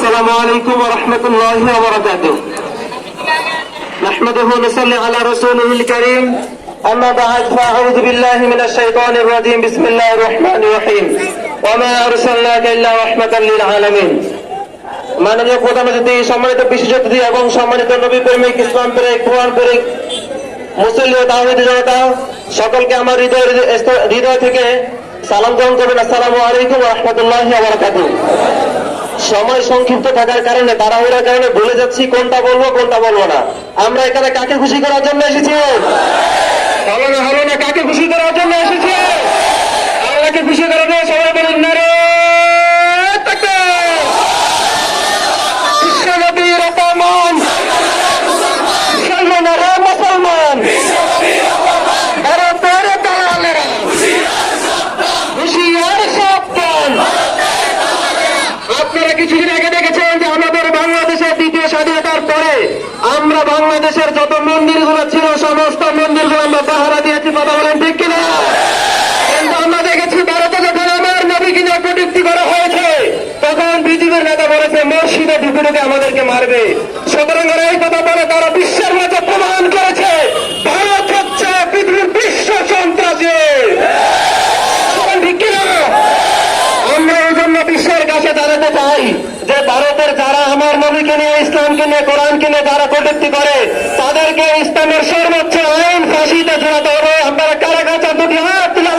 السلام عليكم ورحمة الله وبركاته. نحمده ونصلي على رسوله الكريم. أما بعد فأعوذ بالله من الشيطان الرجيم. بسم الله الرحمن الرحيم. وما أرسلناك إلا رحمة للعالمين. মাননীয় প্রধান অতিথি, সম্মানিত বিশেষ অতিথি এবং সম্মানিত নবী প্রেমিক, ইসলাম প্রেমিক, কোরআন প্রেমিক, মুসলিম ও তাওহীদি জনতা, সকলকে আমার হৃদয় থেকে সালাম গ্রহণ করবেন। আসসালামু আলাইকুম ওয়া রাহমাতুল্লাহি ওয়া বারাকাতুহু। সময় সংক্ষিপ্ত থাকার কারণে, তাড়াহুড়ার কারণে ভুলে যাচ্ছি কোনটা বলবো কোনটা বলবো না। আমরা এখানে কাকে খুশি করার জন্য এসেছি? হলো না, কাকে খুশি করার জন্য এসেছি? আল্লাহকে খুশি করার জন্য। সবাই বলুন নারে তাকবীর। বিশ্বনবীর অপমান, মুসলমানেরা মুসলমান, ভারতের দালালেরা হুঁশিয়ার সাবধান। আপনারা কিছুদিন আগে দেখেছেন যে আমাদের বাংলাদেশের দ্বিতীয় স্বাধীনতার পরে আমরা বাংলাদেশের যত মন্দিরগুলো ছিল সমস্ত মন্দিরগুলো আমরা পাহারা দিয়েছি। কথা বলেন ঠিক কিনা? কিন্তু আমরা দেখেছি ভারতে যখন আমার নবীকে নিয়ে কটূক্তি করা হয়েছে তখন বিজেপির নেতা বলেছে মসজিদে ঢুকে ঢুকে আমাদেরকে মারবে। সুতরাং এই কথা বলে তারা বিশ্বের মাঝে প্রমাণ করেছে ভারত হচ্ছে পৃথিবীর বিশ্ব সন্ত্রাসী। ঠিক কিনা? আমরা এই জন্য বিশ্বের কাছে দাঁড়াতে চাই যে ভারতের যারা আমার নবীকে নিয়ে, ইসলামকে নিয়ে, কোরআনকে নিয়ে যারা কটূক্তি করে তাদেরকে ইসলামের সর্বোচ্চ আইন ফাঁসিতে ঝুলাতে হবে। আপনারা কারা কাছে দুটি হাত তুলে